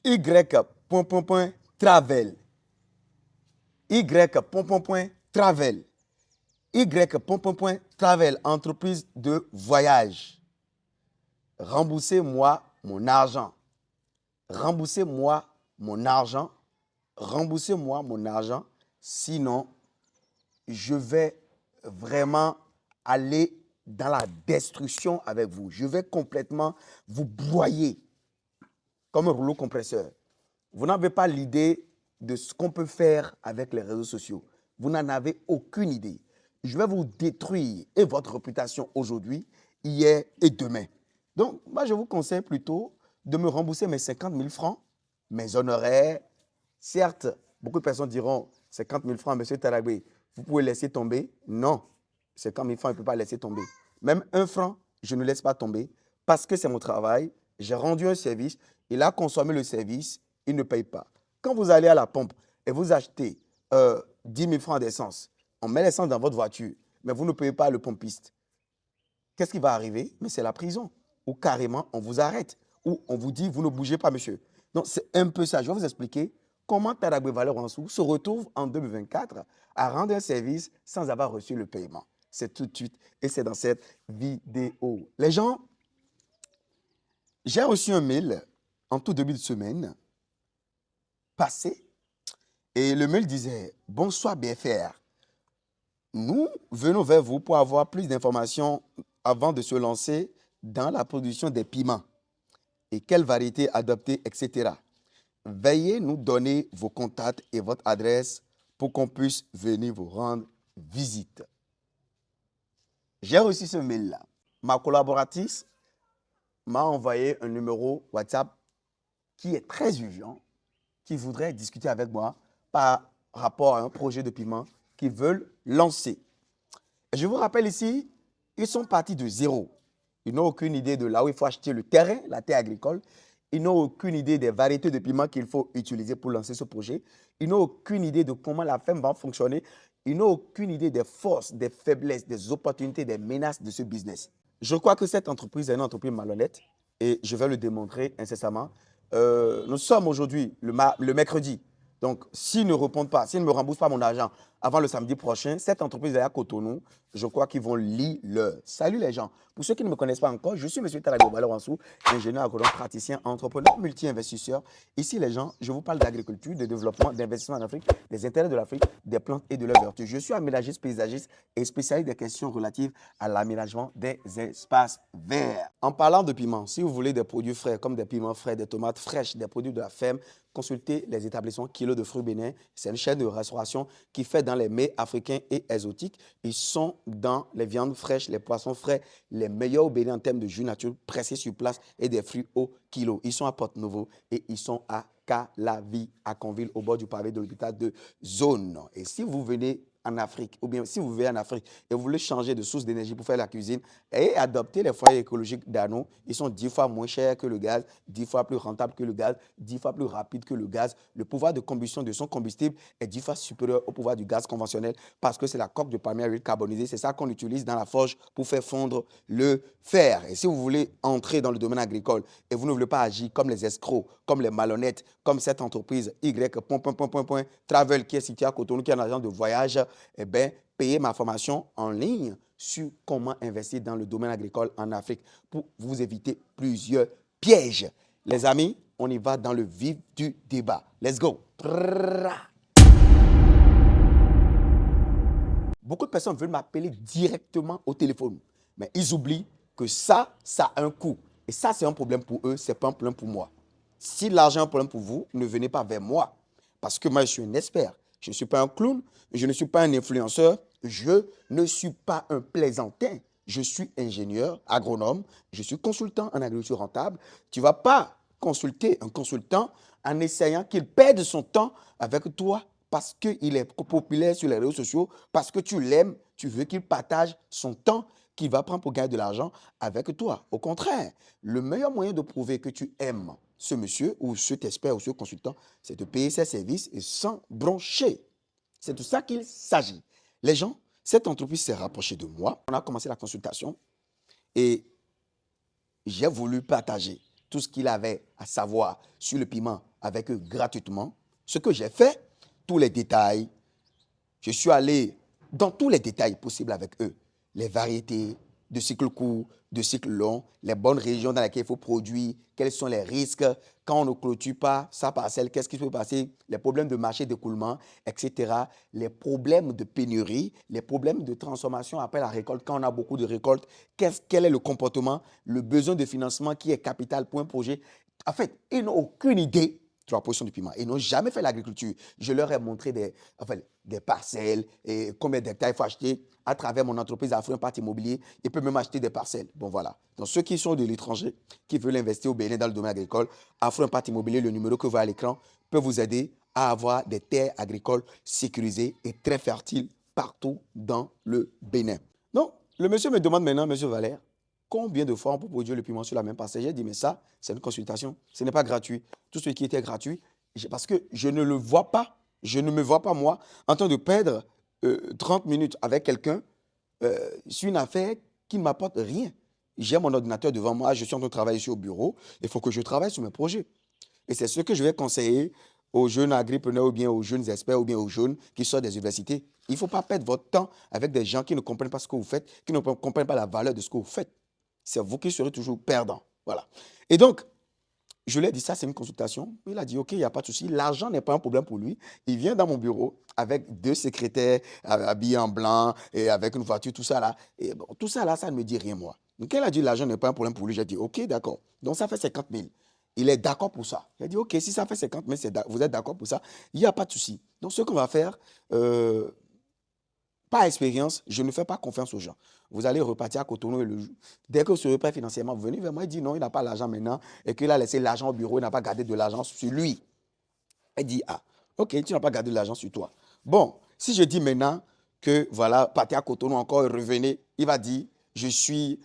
Y, travel. Y, travel. Y, travel, entreprise de voyage. Remboursez-moi mon argent. Remboursez-moi mon argent. Remboursez-moi mon argent. Sinon, je vais vraiment aller dans la destruction avec vous. Je vais complètement vous broyer comme un rouleau compresseur. Vous n'avez pas l'idée de ce qu'on peut faire avec les réseaux sociaux. Vous n'en avez aucune idée. Je vais vous détruire et votre réputation aujourd'hui, hier et demain. Donc, moi, je vous conseille plutôt de me rembourser mes 50 000 francs, mes honoraires. Certes, beaucoup de personnes diront 50 000 francs, monsieur Tarabé, vous pouvez laisser tomber. Non, 50 000 francs, il ne peut pas laisser tomber. Même 1 franc, je ne laisse pas tomber parce que c'est mon travail. J'ai rendu un service, il a consommé le service, il ne paye pas. Quand vous allez à la pompe et vous achetez 10 000 francs d'essence, on met l'essence dans votre voiture, mais vous ne payez pas le pompiste. Qu'est-ce qui va arriver? Mais c'est la prison. Ou carrément, on vous arrête. Ou on vous dit, vous ne bougez pas, monsieur. Donc, c'est un peu ça. Je vais vous expliquer comment Tarabé Valeur Ansou se retrouve en 2024 à rendre un service sans avoir reçu le paiement. C'est tout de suite et c'est dans cette vidéo. Les gens, j'ai reçu un mail en tout début de semaine passé et le mail disait « Bonsoir BFR, nous venons vers vous pour avoir plus d'informations avant de se lancer dans la production des piments et quelle variété adopter, etc. Veuillez nous donner vos contacts et votre adresse pour qu'on puisse venir vous rendre visite. » J'ai reçu ce mail-là. Ma collaboratrice m'a envoyé un numéro WhatsApp qui est très urgent, qui voudrait discuter avec moi par rapport à un projet de piment qu'ils veulent lancer. Et je vous rappelle ici, ils sont partis de zéro. Ils n'ont aucune idée de là où il faut acheter le terrain, la terre agricole. Ils n'ont aucune idée des variétés de piments qu'il faut utiliser pour lancer ce projet. Ils n'ont aucune idée de comment la ferme va fonctionner. Ils n'ont aucune idée des forces, des faiblesses, des opportunités, des menaces de ce business. Je crois que cette entreprise est une entreprise malhonnête et je vais le démontrer incessamment. Nous sommes aujourd'hui le mercredi. Donc, s'ils ne répondent pas, s'ils ne me remboursent pas mon argent avant le samedi prochain, cette entreprise est à Cotonou. Je crois qu'ils vont l'heure. Salut les gens. Pour ceux qui ne me connaissent pas encore, je suis M. Tarabé Valeur Ansou, ingénieur agronome, praticien, entrepreneur, multi-investisseur. Ici, les gens, je vous parle d'agriculture, de développement, d'investissement en Afrique, des intérêts de l'Afrique, des plantes et de leurs vertus. Je suis aménagiste, paysagiste et spécialiste des questions relatives à l'aménagement des espaces verts. En parlant de piments, si vous voulez des produits frais, comme des piments frais, des tomates fraîches, des produits de la ferme, consultez les établissements Kilo de Fruits Bénin. C'est une chaîne de restauration qui fait dans les mets africains et exotiques. Ils sont dans les viandes fraîches, les poissons frais, les meilleurs au Bénin en termes de jus naturel pressés sur place et des fruits au kilo. Ils sont à Porte-Nouveau et ils sont à Calavi, à Conville, au bord du pavé de l'hôpital de Zone. Et si vous venez en Afrique, ou bien si vous vivez en Afrique et vous voulez changer de source d'énergie pour faire la cuisine et adopter les foyers écologiques d'Ano, ils sont 10 fois moins chers que le gaz, 10 fois plus rentables que le gaz, 10 fois plus rapides que le gaz. Le pouvoir de combustion de son combustible est 10 fois supérieur au pouvoir du gaz conventionnel parce que c'est la coque de palmier à huile carbonisée. C'est ça qu'on utilise dans la forge pour faire fondre le fer. Et si vous voulez entrer dans le domaine agricole et vous ne voulez pas agir comme les escrocs, comme les malhonnêtes, comme cette entreprise Y, Travel qui est située à Cotonou, qui est un agent de voyage, eh bien, payez ma formation en ligne sur comment investir dans le domaine agricole en Afrique pour vous éviter plusieurs pièges. Les amis, on y va dans le vif du débat. Let's go. Beaucoup de personnes veulent m'appeler directement au téléphone, mais ils oublient que ça a un coût. Et ça, c'est un problème pour eux, ce n'est pas un problème pour moi. Si l'argent est un problème pour vous, ne venez pas vers moi. Parce que moi, je suis un expert. Je ne suis pas un clown, je ne suis pas un influenceur, je ne suis pas un plaisantin. Je suis ingénieur, agronome, je suis consultant en agriculture rentable. Tu ne vas pas consulter un consultant en essayant qu'il perde son temps avec toi parce qu'il est populaire sur les réseaux sociaux, parce que tu l'aimes, tu veux qu'il partage son temps qu'il va prendre pour gagner de l'argent avec toi. Au contraire, le meilleur moyen de prouver que tu aimes ce monsieur ou cet expert ou ce consultant, c'est de payer ses services et sans broncher. C'est de ça qu'il s'agit. Les gens, cette entreprise s'est rapprochée de moi. On a commencé la consultation et j'ai voulu partager tout ce qu'il avait à savoir sur le piment avec eux gratuitement. Ce que j'ai fait, tous les détails, je suis allé dans tous les détails possibles avec eux. Les variétés de cycle court, de cycle long, les bonnes régions dans lesquelles il faut produire, quels sont les risques, quand on ne clôture pas sa parcelle, qu'est-ce qui peut passer, les problèmes de marché d'écoulement, etc. Les problèmes de pénurie, les problèmes de transformation après la récolte, quand on a beaucoup de récoltes, quel est le comportement, le besoin de financement qui est capital pour un projet. En fait, ils n'ont aucune idée sur la position du piment. Ils n'ont jamais fait l'agriculture. Je leur ai montré des parcelles et combien d'hectares il faut acheter. À travers mon entreprise Afro Impact Immobilier, ils peuvent même acheter des parcelles. Bon, voilà. Donc, ceux qui sont de l'étranger, qui veulent investir au Bénin dans le domaine agricole, Afro Impact Immobilier, le numéro que vous voyez à l'écran, peut vous aider à avoir des terres agricoles sécurisées et très fertiles partout dans le Bénin. Donc, le monsieur me demande maintenant, monsieur Valère, combien de fois on peut produire le piment sur la même parcelle? J'ai dit, mais ça, c'est une consultation. Ce n'est pas gratuit. Tout ce qui était gratuit, parce que je ne le vois pas, je ne me vois pas, moi, en train de perdre 30 minutes avec quelqu'un sur une affaire qui ne m'apporte rien. J'ai mon ordinateur devant moi, je suis en train de travailler sur au bureau, il faut que je travaille sur mes projets. Et c'est ce que je vais conseiller aux jeunes agripreneurs ou bien aux jeunes experts ou bien aux jeunes qui sortent des universités. Il ne faut pas perdre votre temps avec des gens qui ne comprennent pas ce que vous faites, qui ne comprennent pas la valeur de ce que vous faites. C'est vous qui serez toujours perdant. Voilà. Et donc, je lui ai dit, ça, c'est une consultation. Il a dit, OK, il n'y a pas de souci. L'argent n'est pas un problème pour lui. Il vient dans mon bureau avec 2 secrétaires habillés en blanc et avec une voiture, tout ça là. Et bon, tout ça là, ça ne me dit rien, moi. Donc, elle a dit, l'argent n'est pas un problème pour lui. J'ai dit, OK, d'accord. Donc, ça fait 50 000. Il est d'accord pour ça. Il a dit, OK, si ça fait 50 000, vous êtes d'accord pour ça, il n'y a pas de souci. Donc, ce qu'on va faire, par expérience, je ne fais pas confiance aux gens. Vous allez repartir à Cotonou et dès que vous serez prêt financièrement, vous venez vers moi et dites non, il n'a pas l'argent maintenant et qu'il a laissé l'argent au bureau, il n'a pas gardé de l'argent sur lui. Elle dit, ah, ok, tu n'as pas gardé de l'argent sur toi. Bon, si je dis maintenant que voilà, partez à Cotonou encore et revenez, il va dire, je suis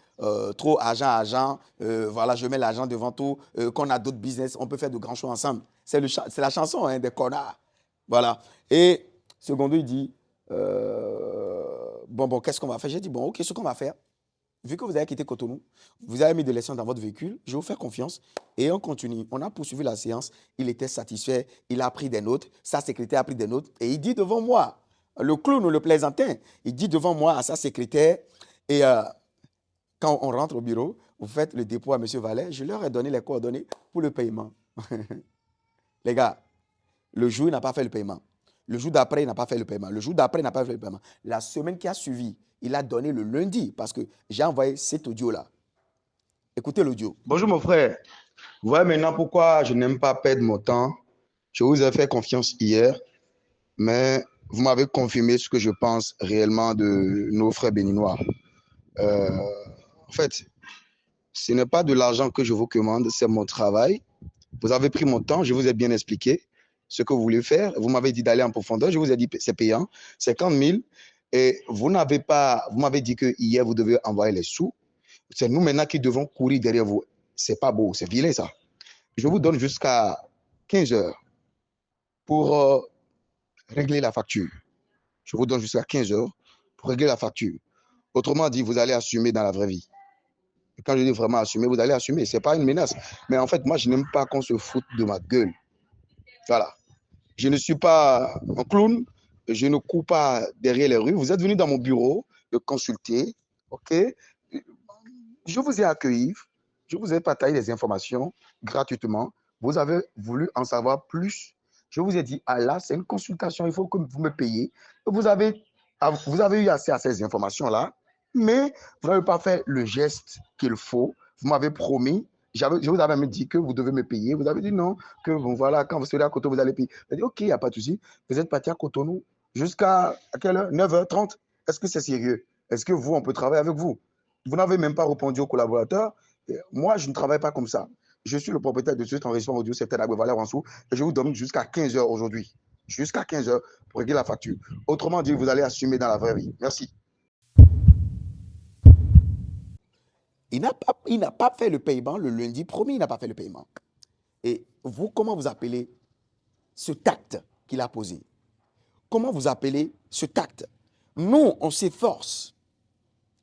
trop argent, voilà, je mets l'argent devant tout, qu'on a d'autres business, on peut faire de grands choses ensemble. C'est la chanson hein, des connards. Voilà. Et secondo, il dit, bon, qu'est-ce qu'on va faire? J'ai dit, bon, ok, ce qu'on va faire, vu que vous avez quitté Cotonou, vous avez mis de l'essence dans votre véhicule, je vous fais confiance et on continue. On a poursuivi la séance, il était satisfait, il a pris des notes, sa secrétaire a pris des notes et il dit devant moi, le clown ou le plaisantin, il dit devant moi à sa secrétaire et quand on rentre au bureau, vous faites le dépôt à M. Vallet, je leur ai donné les coordonnées pour le paiement. Les gars, le jour, il n'a pas fait le paiement. Le jour d'après, il n'a pas fait le paiement. Le jour d'après, il n'a pas fait le paiement. La semaine qui a suivi, il a donné le lundi parce que j'ai envoyé cet audio-là. Écoutez l'audio. Bonjour mon frère. Voilà maintenant pourquoi je n'aime pas perdre mon temps. Je vous ai fait confiance hier, mais vous m'avez confirmé ce que je pense réellement de nos frères béninois. Euh, en fait, ce n'est pas de l'argent que je vous commande, c'est mon travail. Vous avez pris mon temps, je vous ai bien expliqué ce que vous voulez faire. Vous m'avez dit d'aller en profondeur, je vous ai dit c'est payant, 50 000. Et vous m'avez dit que hier vous devez envoyer les sous. C'est nous maintenant qui devons courir derrière vous. C'est pas beau, c'est vilain ça. Je vous donne jusqu'à 15 heures pour régler la facture. Je vous donne jusqu'à 15 heures pour régler la facture. Autrement dit, vous allez assumer dans la vraie vie. Et quand je dis vraiment assumer, vous allez assumer. Ce n'est pas une menace. Mais en fait, moi, je n'aime pas qu'on se foute de ma gueule. Voilà. Je ne suis pas un clown. Je ne cours pas derrière les rues. Vous êtes venu dans mon bureau de consulter. OK? Je vous ai accueilli. Je vous ai partagé des informations gratuitement. Vous avez voulu en savoir plus. Je vous ai dit, ah là, c'est une consultation, il faut que vous me payiez. Vous avez eu accès à ces informations-là, mais vous n'avez pas fait le geste qu'il faut. Vous m'avez promis, je vous avais même dit que vous devez me payer. Vous avez dit non, que bon, voilà, quand vous serez à Cotonou, vous allez payer. J'ai dit, ok, il n'y a pas de souci. Vous êtes parti à Cotonou jusqu'à quelle heure? 9h30. Est-ce que c'est sérieux? Est-ce que vous, on peut travailler avec vous? Vous n'avez même pas répondu aux collaborateurs. Moi, je ne travaille pas comme ça. Je suis le propriétaire de cet enregistrement audio, c'est Ted Agbevalère Wansou, et je vous donne jusqu'à 15 heures aujourd'hui. Jusqu'à 15 heures pour régler la facture. Autrement dit, vous allez assumer dans la vraie vie. Merci. Il n'a pas fait le paiement le lundi, promis, il n'a pas fait le paiement. Et vous, comment vous appelez ce tact qu'il a posé? Comment vous appelez ce tact? Nous, on s'efforce,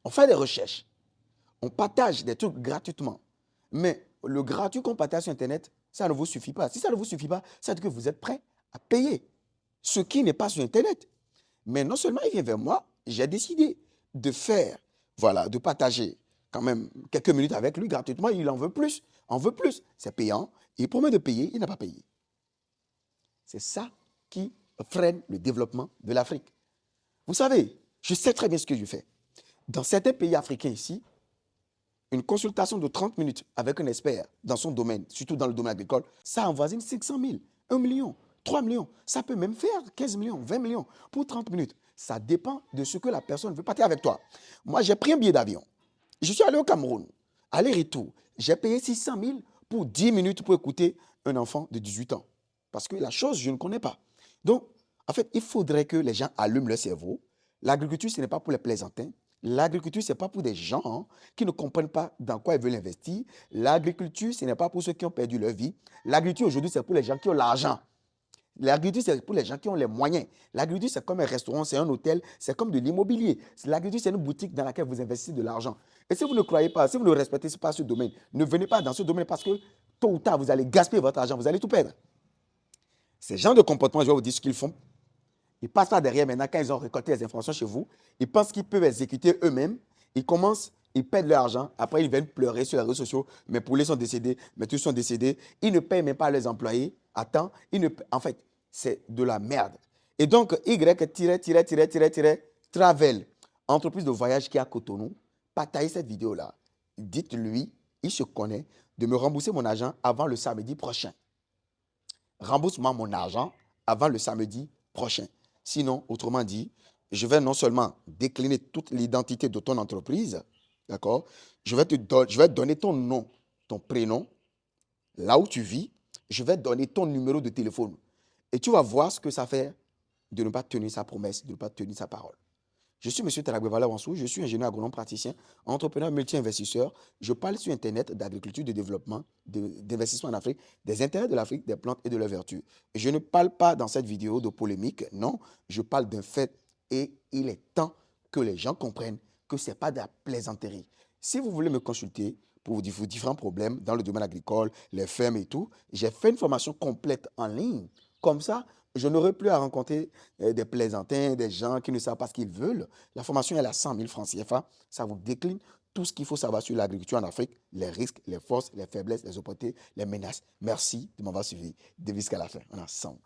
on fait des recherches, on partage des trucs gratuitement. Mais le gratuit qu'on partage sur Internet, ça ne vous suffit pas. Si ça ne vous suffit pas, ça veut dire que vous êtes prêt à payer. Ce qui n'est pas sur Internet. Mais non seulement il vient vers moi, j'ai décidé de faire, voilà, de partager quand même quelques minutes avec lui gratuitement. Il en veut plus. En veut plus. C'est payant. Il promet de payer, il n'a pas payé. C'est ça qui freine le développement de l'Afrique. Vous savez, je sais très bien ce que je fais. Dans certains pays africains ici, une consultation de 30 minutes avec un expert dans son domaine, surtout dans le domaine agricole, ça avoisine 500 000, 1 million, 3 millions. Ça peut même faire 15 millions, 20 millions pour 30 minutes. Ça dépend de ce que la personne veut partir avec toi. Moi, j'ai pris un billet d'avion. Je suis allé au Cameroun. Aller-retour. J'ai payé 600 000 pour 10 minutes pour écouter un enfant de 18 ans. Parce que la chose, je ne connais pas. Donc, en fait, il faudrait que les gens allument leur cerveau. L'agriculture, ce n'est pas pour les plaisantins. L'agriculture, ce n'est pas pour des gens qui ne comprennent pas dans quoi ils veulent investir. L'agriculture, ce n'est pas pour ceux qui ont perdu leur vie. L'agriculture, aujourd'hui, c'est pour les gens qui ont l'argent. L'agriculture, c'est pour les gens qui ont les moyens. L'agriculture, c'est comme un restaurant, c'est un hôtel, c'est comme de l'immobilier. L'agriculture, c'est une boutique dans laquelle vous investissez de l'argent. Et si vous ne croyez pas, si vous ne respectez pas ce domaine, ne venez pas dans ce domaine parce que tôt ou tard, vous allez gaspiller votre argent, vous allez tout perdre. Ces gens de comportement, je vais vous dire ce qu'ils font. Ils passent par derrière maintenant quand ils ont récolté les informations chez vous. Ils pensent qu'ils peuvent exécuter eux-mêmes. Ils commencent, ils perdent leur argent. Après, ils viennent pleurer sur les réseaux sociaux. Mes poulets sont décédés, mes tous sont décédés. Ils ne payent même pas leurs employés à temps. En fait, c'est de la merde. Et donc, Y-Travel, entreprise de voyage qui est à Cotonou, partagez cette vidéo-là. Dites-lui, il se connaît, de me rembourser mon argent avant le samedi prochain. Rembourse-moi mon argent avant le samedi prochain. Sinon, autrement dit, je vais non seulement décliner toute l'identité de ton entreprise, d'accord? Je vais te donner ton nom, ton prénom, là où tu vis. Je vais donner ton numéro de téléphone. Et tu vas voir ce que ça fait de ne pas tenir sa promesse, de ne pas tenir sa parole. Je suis M. Talagbevala Wansou, je suis ingénieur agronome praticien, entrepreneur multi-investisseur. Je parle sur Internet d'agriculture, de développement, d'investissement en Afrique, des intérêts de l'Afrique, des plantes et de leurs vertus. Je ne parle pas dans cette vidéo de polémique, non, je parle d'un fait et il est temps que les gens comprennent que ce n'est pas de la plaisanterie. Si vous voulez me consulter pour vos différents problèmes dans le domaine agricole, les fermes et tout, j'ai fait une formation complète en ligne. Comme ça, je n'aurai plus à rencontrer des plaisantins, des gens qui ne savent pas ce qu'ils veulent. La formation est à 100 000 francs CFA. Ça vous décline tout ce qu'il faut savoir sur l'agriculture en Afrique, les risques, les forces, les faiblesses, les opportunités, les menaces. Merci de m'avoir suivi. De jusqu'à la fin. On a 100.